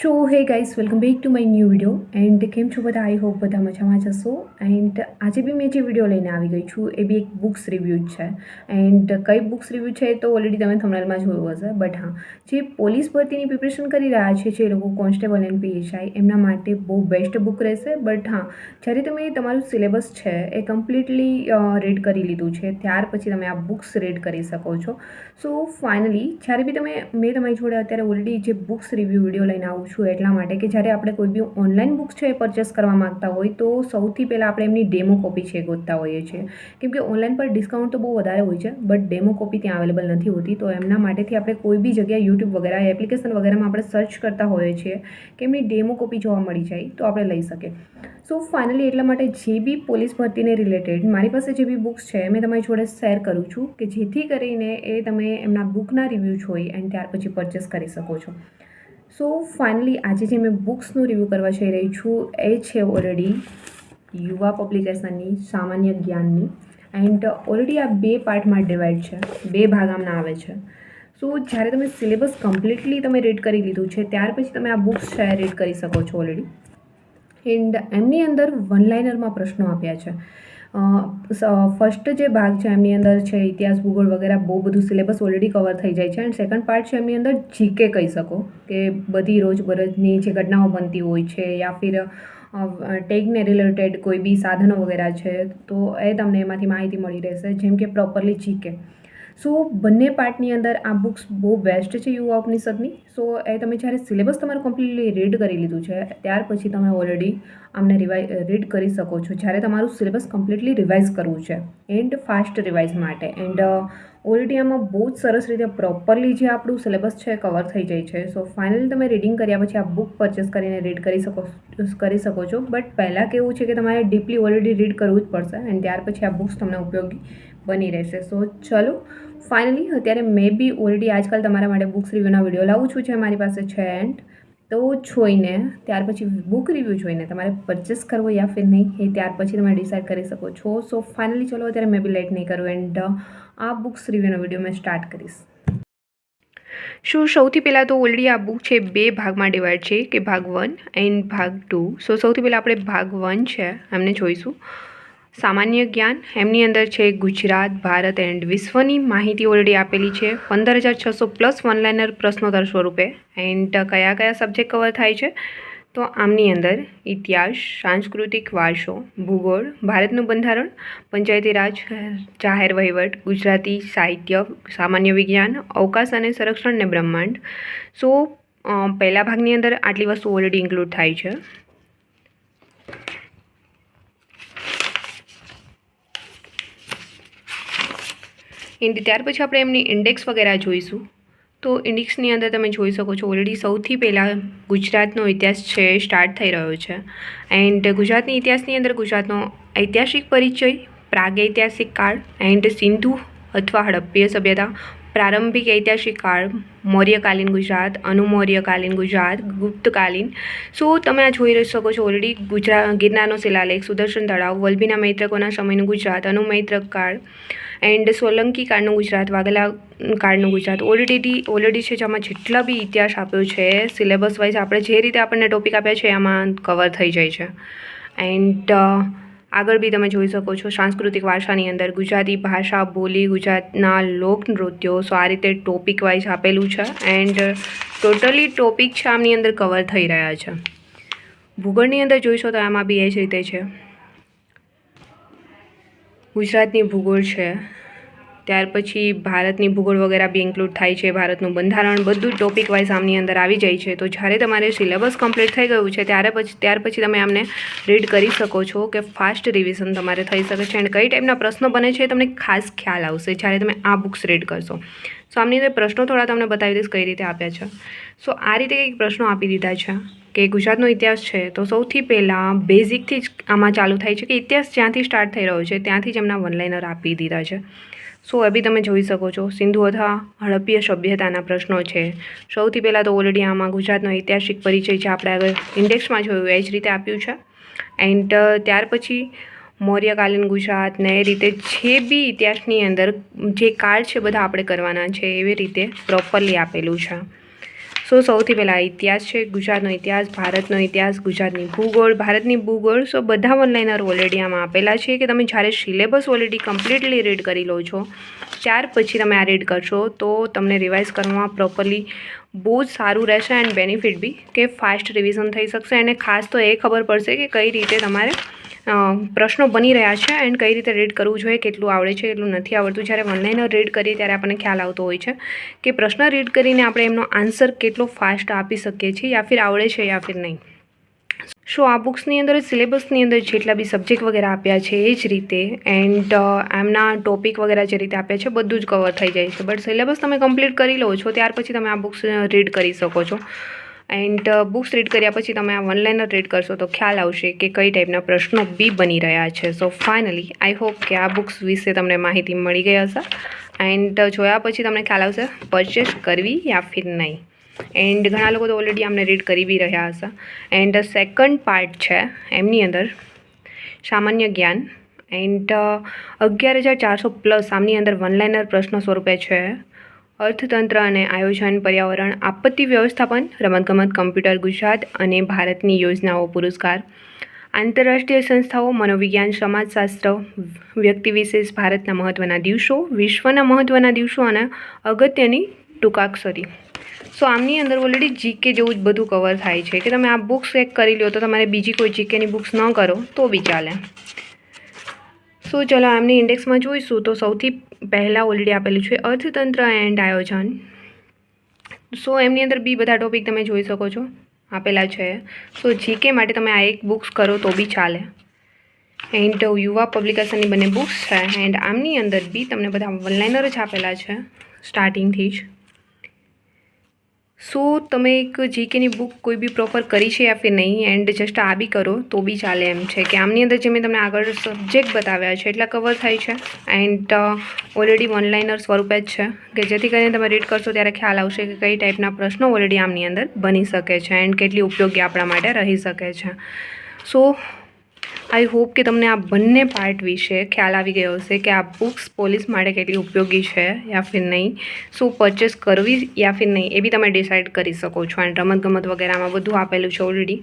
So hey guys, welcome back to my new video and કેમ છો બધા? I hope બધા મજામાં જશો. એન્ડ આજે બી મેં જે વિડીયો લઈને આવી ગઈ છું એ બી એક બુક્સ રિવ્યૂ જ છે. એન્ડ કઈ બુક્સ રિવ્યૂ છે તો ઓલરેડી તમે થંબનેલમાં જોયું હશે. બટ હા, જે પોલીસ ભરતીની પ્રિપરેશન કરી રહ્યા છે જે લોકો કોન્સ્ટેબલ એન્ડ પીએસઆઈ, એમના માટે બહુ બેસ્ટ બુક રહેશે. બટ હા, જ્યારે તમે તમારું સિલેબસ છે એ કમ્પ્લીટલી રીડ કરી લીધું છે ત્યાર પછી તમે આ બુક્સ રીડ કરી શકો છો. સો ફાઇનલી જ્યારે બી મેં તમારી જોડે અત્યારે ઓલરેડી જે બુક્સ રિવ્યૂ વિડીયો લઈને આવું છું એટલા માટે કે જ્યારે આપણે કોઈ બી ઓનલાઈન બુક્સ છે એ પરચેસ કરવા માગતા હોય તો સૌથી પહેલાં આપણે એમની ડેમો કોપી છે ગોતતા હોઈએ છીએ, કેમ કે ઓનલાઈન પર ડિસ્કાઉન્ટ તો બહુ વધારે હોય છે બટ ડેમો કોપી ત્યાં અવેલેબલ નથી હોતી. તો એમના માટેથી આપણે કોઈ બી જગ્યાએ યુટ્યુબ વગેરે એપ્લિકેશન વગેરેમાં આપણે સર્ચ કરતા હોઈએ છીએ કે એમની ડેમો કોપી જોવા મળી જાય તો આપણે લઈ શકીએ. સો ફાઇનલી એટલા માટે જે બી પોલીસ ભરતીને રિલેટેડ મારી પાસે જે બી બુક્સ છે મેં તમારી જોડે શેર કરું છું કે જેથી કરીને એ તમે એમના બુકના રિવ્યૂ જોઈ એન્ડ ત્યાર પછી પરચેસ કરી શકો છો. સો ફાઇનલી આજે જે મેં બુક્સનું રિવ્યૂ કરવા જઈ રહી છું એ છે ઓલરેડી યુવા પબ્લિકેશનની સામાન્ય જ્ઞાનની. એન્ડ ઓલરેડી આ 2 પાર્ટમાં ડિવાઈડ છે, 2 ભાગ આમના આવે છે. સો જ્યારે તમે સિલેબસ કમ્પ્લીટલી તમે રીડ કરી લીધું છે ત્યાર પછી તમે આ બુક્સ છે રીડ કરી શકો છો ઓલરેડી. એન્ડ એમની અંદર વન લાઇનરમાં પ્રશ્નો આપ્યા છે. ફર્સ્ટ જે ભાગ છે એમની અંદર છે ઇતિહાસ, ભૂગોળ વગેરે બહુ બધું સિલેબસ ઓલરેડી કવર થઈ જાય છે. એન્ડ સેકન્ડ પાર્ટ છે એમની અંદર જીકે કહી શકો કે બધી રોજબરોજની જે ઘટનાઓ બનતી હોય છે યા ફિર ટેગને રિલેટેડ કોઈ બી સાધનો વગેરે છે તો એ તમને એમાંથી માહિતી મળી રહેશે, જેમ કે પ્રોપરલી જીકે. સો બંને પાર્ટની અંદર આ બુક્સ બહુ બેસ્ટ છે યુવા ઉપનિષદની. સો એ તમે જ્યારે સિલેબસ તમારું કમ્પ્લીટલી રીડ કરી લીધું છે ત્યાર પછી તમે ઓલરેડી આમને રીડ કરી શકો છો જ્યારે તમારું સિલેબસ કમ્પ્લીટલી રિવાઇઝ કરવું છે એન્ડ ફાસ્ટ રિવાઇઝ માટે. એન્ડ ઓલરેડી આમાં બહુ જ સરસ રીતે પ્રોપરલી જે આપણું સિલેબસ છે કવર થઈ જાય છે. સો ફાઇનલી તમે રીડિંગ કર્યા પછી આ બુક પરચેસ કરીને રીડ કરી શકો છો. બટ પહેલાં કેવું છે કે તમારે ડીપલી ઓલરેડી રીડ કરવું જ પડશે એન્ડ ત્યાર પછી આ બુક્સ તમને ઉપયોગી બની રહેશે. સો ચલો ફાઇનલી અત્યારે મેં બી ઓલરેડી આજકાલ તમારા માટે બુક્સ રિવ્યૂના વિડીયો લાવું છું જે મારી પાસે છે. એન્ડ તો જોઈને ત્યાર પછી બુક રિવ્યૂ જોઈને તમારે પરચેસ કરવો યા ફિર નહીં એ ત્યાર પછી તમે ડિસાઇડ કરી શકો છો. સો ફાઇનલી ચલો અત્યારે મેં બી લેટ નહીં કરું એન્ડ આ બુક્સ રિવ્યૂનો વિડીયો મેં સ્ટાર્ટ કરીશ. સૌથી પહેલાં તો ઓલરેડી આ બુક છે 2 ભાગમાં ડિવાઈડ છે કે ભાગ 1 એન્ડ ભાગ 2. સૌથી પહેલાં આપણે ભાગ 1 છે એમને જોઈશું. સામાન્ય જ્ઞાન એમની અંદર છે ગુજરાત, ભારત એન્ડ વિશ્વની માહિતી ઓલરેડી આપેલી છે 15,600 પ્લસ વન લાઇનર પ્રશ્નોત્તર સ્વરૂપે. એન્ડ કયા કયા સબ્જેક્ટ કવર થાય છે તો આમની અંદર ઇતિહાસ, સાંસ્કૃતિક વારસો, ભૂગોળ, ભારતનું બંધારણ, પંચાયતી રાજ, જાહેર વહીવટ, ગુજરાતી સાહિત્ય, સામાન્ય વિજ્ઞાન, અવકાશ અને સંરક્ષણ ને બ્રહ્માંડ. સો પહેલા ભાગની અંદર આટલી વસ્તુ ઓલરેડી ઇન્ક્લુડ થાય છે. એન્ડ ત્યાર પછી આપણે એમની ઇન્ડેક્સ વગેરે જોઈશું. તો ઇન્ડેક્સની અંદર તમે જોઈ શકો છો ઓલરેડી સૌથી પહેલાં ગુજરાતનો ઇતિહાસ છે સ્ટાર્ટ થઈ રહ્યો છે. એન્ડ ગુજરાતની ઇતિહાસની અંદર ગુજરાતનો ઐતિહાસિક પરિચય, પ્રાગૈતિહાસિક કાળ એન્ડ સિંધુ અથવા હડપ્પીય સભ્યતા, પ્રારંભિક ઐતિહાસિક કાળ, મૌર્યકાલીન ગુજરાત, અનુમૌર્યકાલીન ગુજરાત, ગુપ્તકાલીન. સો તમે આ જોઈ શકો છો ઓલરેડી ગિરનારનો શિલાલેખ, સુદર્શન તળાવ, વલ્લભીના મૈત્રકોના સમયનું ગુજરાત, અનુમૈત્રક કાળ એન્ડ સોલંકી કાળનું ગુજરાત, વાઘેલા કાળનું ગુજરાત ઓલરેડી છે જેમાં જેટલા બી ઇતિહાસ આપ્યો છે સિલેબસ વાઇઝ આપણે જે રીતે આપણને ટોપિક આપ્યા છે એમાં કવર થઈ જાય છે. એન્ડ આગળ બી તમે જોઈ શકો છો સાંસ્કૃતિક વારસાની અંદર ગુજરાતી ભાષા, બોલી, ગુજરાતના લોકનૃત્યો. સો આ રીતે ટોપિક વાઇઝ આપેલું છે એન્ડ ટોટલી ટોપિક છે આમની અંદર કવર થઈ રહ્યા છે. ભૂગોળની અંદર જોઈશો તો આમાં બી એ જ રીતે છે. ગુજરાતની ભૂગોળ છે, ત્યાર પછી ભારતની ભૂગોળ વગેરે બી ઇન્ક્લુડ થાય છે, ભારતનું બંધારણ, બધું ટોપિક વાઇઝ આમની અંદર આવી જાય છે. તો જ્યારે તમારે સિલેબસ કમ્પ્લીટ થઈ ગયું છે ત્યાર પછી તમે આમને રીડ કરી શકો છો કે ફાસ્ટ રિવિઝન તમારે થઈ શકે છે એન્ડ કઈ ટાઈપના પ્રશ્નો બને છે તમને ખાસ ખ્યાલ આવશે જ્યારે તમે આ બુક્સ રીડ કરશો. સો આમની અંદર પ્રશ્નો થોડા તમને બતાવી દઈશ કઈ રીતે આપ્યા છે. સો આ રીતે કંઈક પ્રશ્નો આપી દીધા છે કે ગુજરાતનો ઇતિહાસ છે તો સૌથી પહેલાં બેઝિકથી જ આમાં ચાલુ થાય છે કે ઇતિહાસ જ્યાંથી સ્ટાર્ટ થઈ રહ્યો છે ત્યાંથી જ એમના વન લાઇનર આપી દીધા છે. સો એ બી તમે જોઈ શકો છો. સિંધુ અથવા હડપ્પીય સભ્યતાના પ્રશ્નો છે. સૌથી પહેલાં તો ઓલરેડી આમાં ગુજરાતનો ઐતિહાસિક પરિચય છે આપણે આગળ ઇન્ડેક્સમાં જોયું એ જ રીતે આપ્યું છે. એન્ડ ત્યાર પછી મૌર્યકાલીન ગુજરાત ને એ રીતે જે બી ઇતિહાસની અંદર જે કાળ છે બધા આપણે કરવાના છે એવી રીતે પ્રોપરલી આપેલું છે. સો સૌથી પહેલાં ઇતિહાસ છે, ગુજરાતનો ઇતિહાસ, ભારતનો ઇતિહાસ, ગુજરાતની ભૂગોળ, ભારતની ભૂગોળ. સો બધા વનલાઇનર ઓલરેડી આમાં આપેલા છે કે તમે જ્યારે સિલેબસ ઓલરેડી કમ્પ્લીટલી રીડ કરી લો છો ત્યાર પછી તમે આ રીડ કરશો તો તમને રિવાઇઝ કરવામાં પ્રોપરલી બહુ જ સારું રહેશે એન્ડ બેનિફિટ બી કે ફાસ્ટ રિવિઝન થઈ શકશે. અને ખાસ તો એ ખબર પડશે કે કઈ રીતે તમારે પ્રશ્નો બની રહ્યા છે એન્ડ કઈ રીતે રીડ કરવું જોઈએ, કેટલું આવડે છે, કેટલું નથી આવડતું. જ્યારે વનલાઇનર રીડ કરીએ ત્યારે આપણને ખ્યાલ આવતો હોય છે કે પ્રશ્ન રીડ કરીને આપણે એમનો આન્સર કેટલો ફાસ્ટ આપી શકીએ છીએ યા ફિર આવડે છે યા ફિર નહીં. સો આ બુક્સની અંદર સિલેબસની અંદર જેટલા બી સબ્જેક્ટ વગેરે આપ્યા છે એ જ રીતે એન્ડ એમના ટોપિક વગેરે જે રીતે આપ્યા છે બધું જ કવર થઈ જાય છે. બટ સિલેબસ તમે કમ્પ્લીટ કરી લો છો ત્યાર પછી તમે આ બુક્સ રીડ કરી શકો છો. એન્ડ બુક્સ રીડ કર્યા પછી તમે આ વનલાઇનર રીડ કરશો તો ખ્યાલ આવશે કે કઈ ટાઈપના પ્રશ્નો બી બની રહ્યા છે. સો ફાઇનલી આઈ હોપ કે આ બુક્સ વિશે તમને માહિતી મળી ગઈ હશે એન્ડ જોયા પછી તમને ખ્યાલ આવશે પરચેસ કરવી યા ફિર નહીં. એન્ડ ઘણા લોકો તો ઓલરેડી આમને રીડ કરી બી રહ્યા હશે. એન્ડ સેકન્ડ પાર્ટ છે એમની અંદર સામાન્ય જ્ઞાન એન્ડ 11,400+ આમની અંદર વનલાઇનર પ્રશ્ન સ્વરૂપે છે. અર્થતંત્ર અને આયોજન, પર્યાવરણ, આપત્તિ વ્યવસ્થાપન, રમતગમત, કમ્પ્યુટર, ગુજરાત અને ભારતની યોજનાઓ, પુરસ્કાર, આંતરરાષ્ટ્રીય સંસ્થાઓ, મનોવિજ્ઞાન, સમાજશાસ્ત્ર, વ્યક્તિવિશેષ, ભારતના મહત્ત્વના દિવસો, વિશ્વના મહત્ત્વના દિવસો અને અગત્યની ટૂંકાક્ષરી. સો આમની અંદર ઓલરેડી જીકે જેવું જ બધું કવર થાય છે કે તમે આ બુક્સ એક કરી લો તો તમારે બીજી કોઈ જીકેની બુક્સ ન કરો તો બી ચાલે. સો ચલો એમની ઇન્ડેક્સમાં જોઈશું તો સૌથી પહેલાં ઓલરેડી આપેલું છે અર્થતંત્ર એન્ડ આયોજન. સો એમની અંદર બી બધા ટોપિક તમે જોઈ શકો છો આપેલા છે. સો જીકે માટે તમે આ એક બુક્સ કરો તો બી ચાલે. એન્ડ યુવા પબ્લિકેશનની બંને બુક્સ છે એન્ડ આમની અંદર બી તમને બધા વનલાઇનર જ આપેલા છે સ્ટાર્ટિંગથી જ. સો તમે એક જીકેની બુક કોઈ બી પ્રોપર કરી છે યા ફિર નહીં એન્ડ જસ્ટ આ બી કરો તો બી ચાલે એમ છે કે આમની અંદર જે મેં તમને આગળ સબ્જેક્ટ બતાવ્યા છે એટલા કવર થાય છે એન્ડ ઓલરેડી વનલાઇનર સ્વરૂપે જ છે કે જેથી કરીને તમે રીડ કરશો ત્યારે ખ્યાલ આવશે કે કઈ ટાઈપના પ્રશ્નો ઓલરેડી આમની અંદર બની શકે છે એન્ડ કેટલી ઉપયોગી આપણા માટે રહી શકે છે. સો આઈ હોપ કે તમને આ બંને પાર્ટ વિશે ખ્યાલ આવી ગયો હશે કે આ બુક્સ પોલીસ માટે કેટલી ઉપયોગી છે યા ફિર નહીં. શું પરચેસ કરવી યા ફિર નહીં એ બી તમે ડિસાઇડ કરી શકો છો. એન્ડ રમતગમત વગેરેમાં બધું આપેલું છે ઓલરેડી.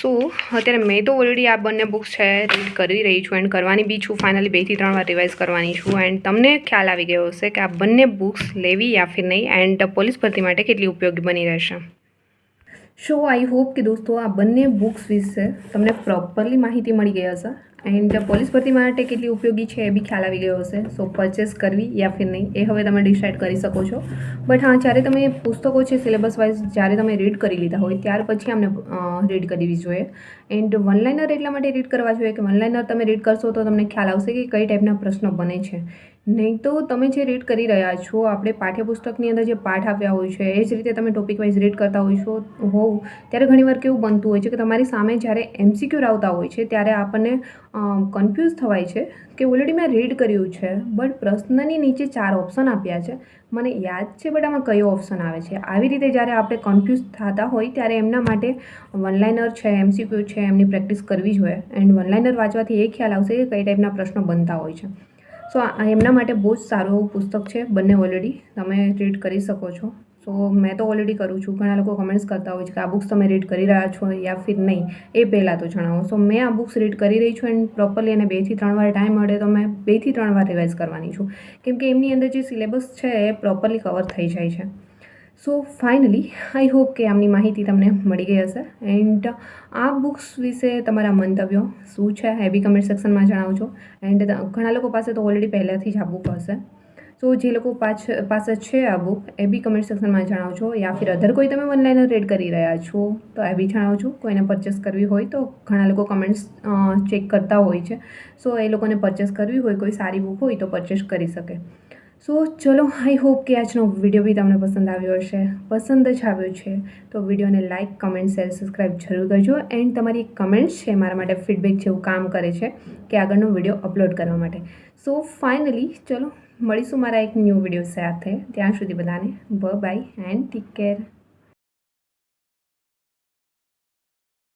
સો અત્યારે મેં તો ઓલરેડી આ બંને બુક્સ છે રીડ કરી રહી છું એન્ડ કરવાની બી છું. ફાઇનલી 2 થી 3 વાર રિવાઇઝ કરવાની છું એન્ડ તમને ખ્યાલ આવી ગયો હશે કે આ બંને બુક્સ લેવી યા ફિર નહીં એન્ડ પોલીસ ભરતી માટે કેટલી ઉપયોગી બની રહેશે. સો આઈ હોપ કે દોસ્તો આ બંને બુક્સ વિશે તમને પ્રોપરલી માહિતી મળી ગઈ હશે એન્ડ પોલીસ ભરતી માટે કેટલી ઉપયોગી છે એ બી ખ્યાલ આવી ગયો હશે. સો પરચેસ કરવી યા ફિર નહીં એ હવે તમે ડિસાઇડ કરી શકો છો. બટ હા, જ્યારે તમે પુસ્તકો છે સિલેબસ વાઇઝ જ્યારે તમે રીડ કરી લીધા હોય ત્યાર પછી અમને રીડ કરવી જોઈએ. એન્ડ વનલાઇનર એટલા માટે રીડ કરવા જોઈએ કે વનલાઇનર તમે રીડ કરશો તો તમને ખ્યાલ આવશે કે કઈ ટાઈપના પ્રશ્નો બને છે. નહીં તો તમે જે રીડ કરી રહ્યા છો આપણે પાઠ્યપુસ્તકની અંદર જે પાઠ આપ્યા હોય છે એ જ રીતે તમે ટોપિક વાઇઝ રીડ કરતા હોવ ત્યારે ઘણીવાર કેવું બનતું હોય છે કે તમારી સામે જ્યારે MCQ આવતા હોય છે ત્યારે આપણને કન્ફ્યુઝ થવાય છે કે ઓલરેડી મેં રીડ કર્યું છે બટ પ્રશ્નની નીચે 4 ઓપ્શન આપ્યા છે, મને યાદ છે બટ આમાં કયો ઓપ્શન આવે છે. આવી રીતે જ્યારે આપણે કન્ફ્યુઝ થતા હોય ત્યારે એમના માટે વનલાઇનર છે, MCQ છે, એમની પ્રેક્ટિસ કરવી જોઈએ. એન્ડ વનલાઇનર વાંચવાથી એ ખ્યાલ આવશે કે કઈ ટાઈપના પ્રશ્નો બનતા હોય છે. સો એમના માટે બહુ જ સારું પુસ્તક છે બંને ઓલરેડી તમે રીડ કરી શકો છો. સો મેં તો ઓલરેડી કરું છું. ઘણા લોકો કમેન્ટ્સ કરતા હોય છે કે આ બુક્સ તમે રીડ કરી રહ્યા છો યા ફિર નહીં એ પહેલાં તો જણાવો. સો મેં આ બુક્સ રીડ કરી રહી છું એન્ડ પ્રોપરલી એને 2 થી 3 વાર ટાઈમ મળે તો મેં 2 થી 3 વાર રિવાઇઝ કરવાની છું કેમ કે એમની અંદર જે સિલેબસ છે એ પ્રોપરલી કવર થઈ જાય છે. સો ફાઇનલી આઈ હોપ કે આમની માહિતી તમને મળી ગઈ હશે એન્ડ આ બુક્સ વિશે તમારા મંતવ્યો શું છે એ બી કમેન્ટ સેક્શનમાં જણાવજો. એન્ડ ઘણા લોકો પાસે તો ઓલરેડી પહેલાંથી જ આ બુક હશે. સો જે લોકો પાસે છે આ બુક એ બી કમેન્ટ સેક્શનમાં જણાવજો યા ફિર અધર કોઈ તમે વનલાઇનર રીડ કરી રહ્યા છો તો એ બી જણાવજો. કોઈને પરચેસ કરવી હોય તો ઘણા લોકો કમેન્ટ્સ ચેક કરતા હોય છે. સો એ લોકોને પરચેસ કરવી હોય કોઈ સારી બુક હોય તો પરચેસ કરી શકે. સો ચલો આઈ હોપ કે આજનો વિડીયો બી તમને પસંદ આવ્યો હશે. પસંદ જ આવ્યો છે તો વિડીયોને લાઇક, કમેન્ટ, શેર, સબસ્ક્રાઈબ જરૂર કરજો. એન્ડ તમારી કમેન્ટ્સ છે મારા માટે ફીડબેક જેવું કામ કરે છે કે આગળનો વિડીયો અપલોડ કરવા માટે. સો ફાઇનલી ચલો મળીશું મારા એક ન્યૂ વિડીયો સાથે. ત્યાં સુધી બધાને બાય એન્ડ ટેક કેર.